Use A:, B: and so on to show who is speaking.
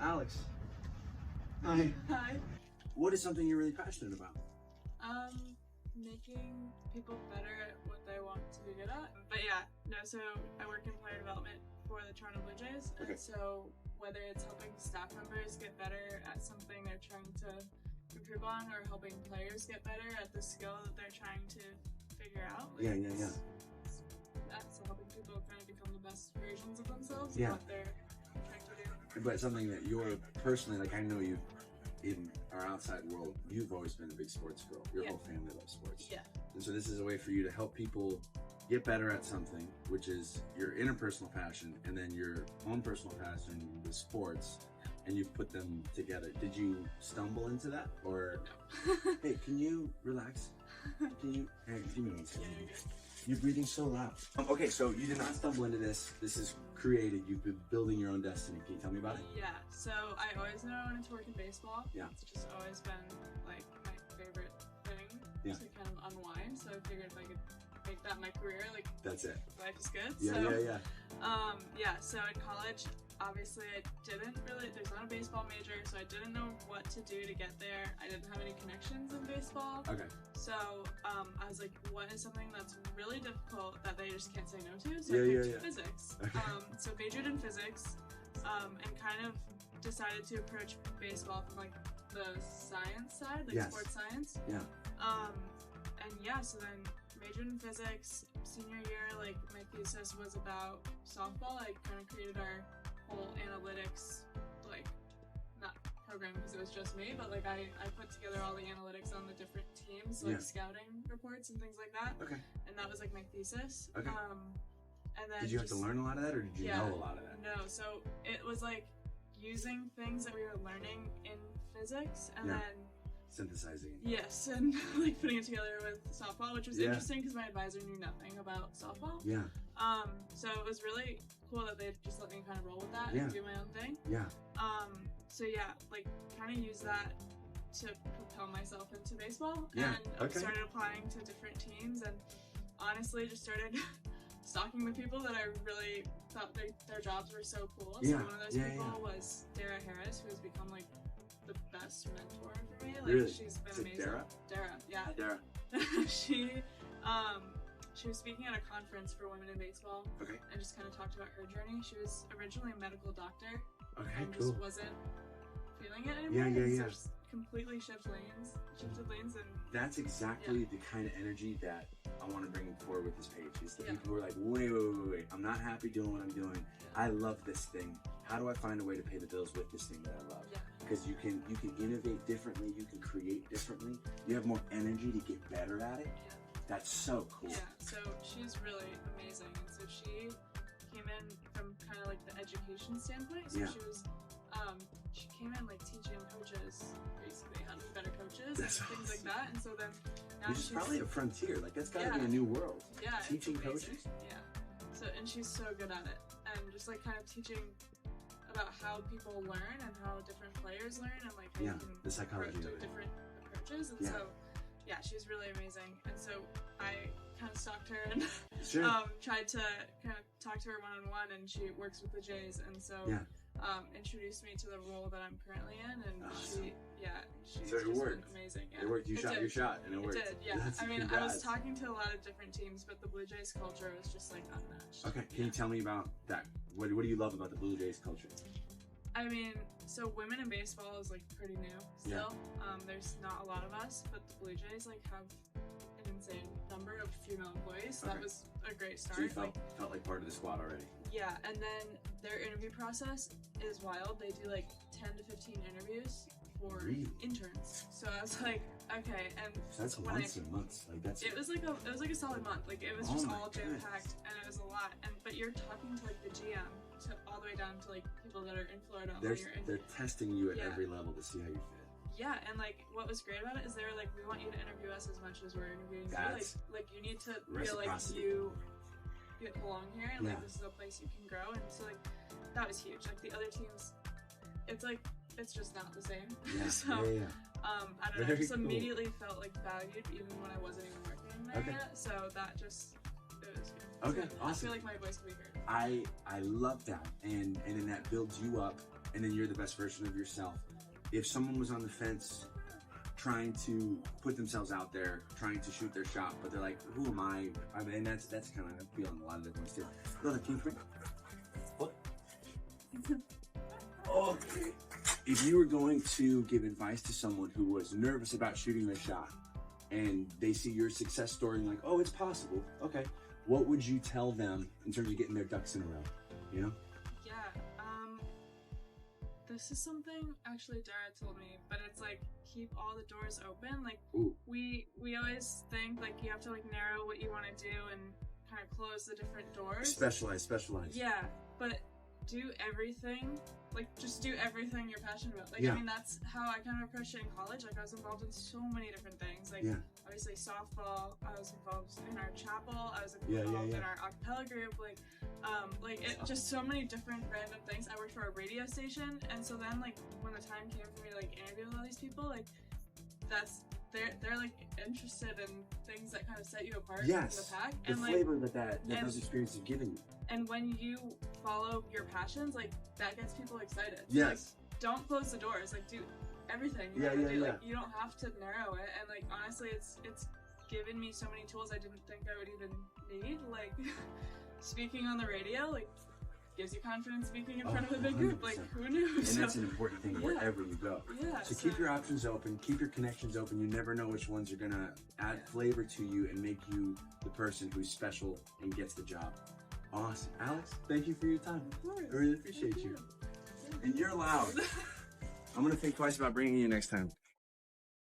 A: Alex. Hi.
B: Hi.
A: What is something you're really passionate about?
B: Making people better at what they want to be good at. But yeah, no, so I work in player development for the Toronto Blue Jays.
A: Okay.
B: And so whether it's helping staff members get better at something they're trying to improve on, or helping players get better at the skill that they're trying to figure out.
A: Yeah.
B: That's helping people kind of become the best versions of themselves
A: Yeah.
B: and what they're trying to do.
A: But something that you're personally, like, I know you in our outside world, you've always been a big sports girl. Your
B: Yeah.
A: whole family loves sports.
B: Yeah.
A: And so this is a way for you to help people get better at something, which is your interpersonal passion, and then your own personal passion with sports, and you've put them together. Did you stumble into that, or
B: No.
A: hey, can you relax? Can you? Hey, give me one second. You're breathing so loud. Okay, so you did not stumble into this. This is created. You've been building your own destiny. Can you tell me about it?
B: Yeah, so I always knew I wanted to work in baseball.
A: Yeah.
B: It's just always been like my favorite thing
A: Yeah.
B: to kind of unwind. So I figured if I could make that my career, like
A: That's it.
B: life is good.
A: Yeah,
B: so,
A: yeah.
B: So in college, obviously I didn't really, there's not a baseball major, so I didn't know what to do to get there. I didn't have any connections in baseball.
A: Okay.
B: So I was like, what is something that's really difficult that they just can't say no to? So
A: Yeah,
B: I
A: yeah,
B: picked
A: yeah.
B: physics.
A: Okay.
B: So majored in physics, and kind of decided to approach baseball from like the science side, like
A: Yes.
B: sports science.
A: Yeah.
B: And yeah, so then majored in physics. Senior year, like my thesis was about softball. I kind of created our whole analytics, like not program because it was just me, but like I put together all the analytics on the different teams, like
A: Yeah.
B: scouting reports and things like that.
A: Okay.
B: And that was like my thesis.
A: Okay.
B: And then
A: Did you have to
B: just-
A: learn a lot of that, or did you
B: Yeah.
A: know a lot of that?
B: No, so it was like using things that we were learning in physics and
A: Yeah.
B: then
A: Synthesizing it.
B: yes, and like putting it together with softball, which was
A: Yeah.
B: interesting because my advisor knew nothing about softball.
A: Yeah.
B: So it was really cool that they just let me kind of roll with that
A: Yeah.
B: and do my own thing.
A: Yeah.
B: So yeah, like kind of use that to propel myself into baseball.
A: Yeah,
B: And
A: okay.
B: started applying to different teams, and honestly just started stalking the people that I really thought their jobs were so cool.
A: Yeah,
B: So one of those
A: yeah,
B: people
A: yeah.
B: was Dara Harris, who has become like the best mentor for me. Like
A: Really?
B: she's been
A: Is it
B: amazing.
A: Dara?
B: Dara, yeah.
A: Hi, Dara.
B: She was speaking at a conference for women in baseball
A: Okay.
B: and just kind of talked about her journey. She was originally a medical doctor
A: Okay.
B: and
A: Cool.
B: just wasn't feeling it anymore.
A: Yeah,
B: and
A: yeah.
B: So just completely shifted lanes, and
A: That's exactly the kind of energy that I want to bring forward with this page. Is the
B: Yeah.
A: people who are like, wait. I'm not happy doing what I'm doing. I love this thing. How do I find a way to pay the bills with this thing that I love?
B: yeah,
A: Because you can innovate differently. You can create differently. You have more energy to get better at it.
B: yeah.
A: That's so cool.
B: Yeah, so she's really amazing. And so she came in from kind of like the education standpoint. So
A: Yeah.
B: she came in like teaching coaches basically how to be better coaches
A: That's
B: and things like that. And so then now
A: Which is
B: she's
A: probably a frontier. Like, that's got to be
B: Yeah.
A: a new world.
B: yeah, it's
A: teaching
B: amazing.
A: coaches.
B: Yeah. So and she's so good at it, and just like kind of teaching about how people learn and how different players learn and like how
A: Yeah,
B: you can
A: the psychology
B: do
A: of it.
B: different approaches. And
A: Yeah.
B: so yeah, she's really amazing. And so I kind of stalked her and
A: Sure.
B: tried to kind of talk to her one-on-one, and she works with the Jays, and so
A: Yeah.
B: introduced me to the role that I'm currently in, and
A: Awesome.
B: she's
A: So it
B: just been
A: worked.
B: amazing. Yeah.
A: It worked. You
B: It
A: shot
B: did.
A: your shot, and it worked.
B: It did, yeah.
A: That's-
B: I mean, I
A: congrats.
B: was talking to a lot of different teams, but the Blue Jays culture was just like unmatched.
A: Okay, can you tell me about that? What do you love about the Blue Jays culture?
B: I mean, so women in baseball is like pretty new still. There's not a lot of us, but the Blue Jays like have an insane number of female employees. So
A: Okay.
B: that was a great start.
A: So you
B: Like,
A: felt like part of the squad already.
B: yeah, and then their interview process is wild. They do like 10 to 15 interviews for
A: Really?
B: interns. So I was like, okay, and
A: So that's
B: when
A: months and months. Like, that's
B: it was like a solid month. Like it was
A: Oh
B: just
A: my
B: all jam
A: goodness.
B: packed, and it was a lot. And but you're talking to like the GM, to all the way down to like people that are in Florida.
A: they're
B: when you're in,
A: they're testing you at
B: Yeah.
A: every level to see how you fit.
B: yeah, and like what was great about it is they were like, we want you to interview us as much as we're interviewing you.
A: That's
B: Like you need to feel like
A: reciprocity.
B: you belong here, and
A: Yeah.
B: like this is a place you can grow. And so like that was huge. Like the other teams, it's just not the same.
A: Yeah,
B: So
A: yeah.
B: I don't know, I
A: Very
B: just
A: cool.
B: immediately felt like valued even when I wasn't even working there
A: Okay.
B: yet. So that just, it was good.
A: Okay,
B: So I
A: awesome.
B: feel like my voice can be heard.
A: I love that, and then that builds you up and then you're the best version of yourself. If someone was on the fence trying to put themselves out there, trying to shoot their shot, but they're like, who am I? I mean, that's kind of feeling a lot of different too. Brother, can you bring? What? Okay. If you were going to give advice to someone who was nervous about shooting their shot and they see your success story and like, oh, it's possible. Okay. What would you tell them in terms of getting their ducks in a row? You know?
B: Yeah. This is something actually Dara told me, but it's like keep all the doors open. Like
A: Ooh.
B: we always think like you have to like narrow what you want to do and kind of close the different doors.
A: Specialize.
B: Yeah, but do everything. Like just do everything you're passionate about. Like
A: Yeah.
B: I mean that's how I kind of approached it in college. Like I was involved in so many different things. Like
A: Yeah.
B: obviously softball. I was involved in our chapel. I was
A: Yeah,
B: involved
A: yeah.
B: in our acapella group. Just so many different random things. I worked for a radio station, and so then like when the time came for me to like interview with all these people, like they're like interested in things that kind of set you apart from the pack.
A: The
B: And
A: flavor that
B: and-
A: those experiences have given you.
B: and when you follow your passions, like that gets people excited.
A: Yes.
B: Like, don't close the doors. Like do everything you
A: Yeah,
B: want to
A: yeah,
B: do.
A: yeah.
B: Like you don't have to narrow it. And like honestly, it's given me so many tools I didn't think I would even need. Like speaking on the radio, like gives you confidence speaking in front of a big group. Like
A: 100%.
B: who knew?
A: And
B: So,
A: that's an important thing wherever you go.
B: yeah.
A: So keep your options open, keep your connections open. You never know which ones are gonna add flavor to you and make you the person who's special and gets the job. Awesome. Alex, thank you for your time. I really appreciate you. And you're loud. I'm gonna think twice about bringing you next time.